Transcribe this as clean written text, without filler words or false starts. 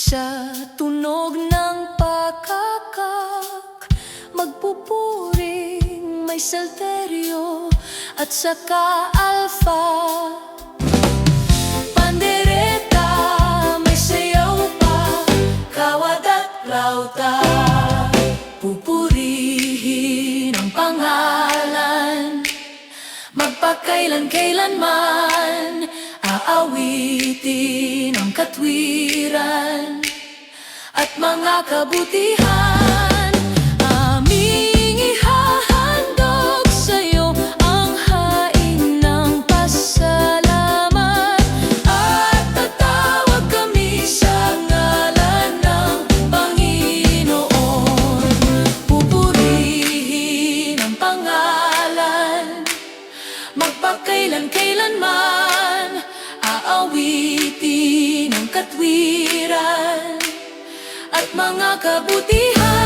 Sa tunog ng pakakak, magpupuring may salteryo at saka alfa. Pandereta, may sayaw pa, kawad at flauta. Pupurihin ang pangalan, magpakailan-kailanman. Aawitin ang katwiran at mga kabutihan. Aming ihahandog sa'yo ang hain ng pasalamat, at tatawag kami sa ngalan ng Panginoon. Pupurihin ang pangalan, magpakailan-kailanman. Aawitin ang katwiran at mga kabutihan.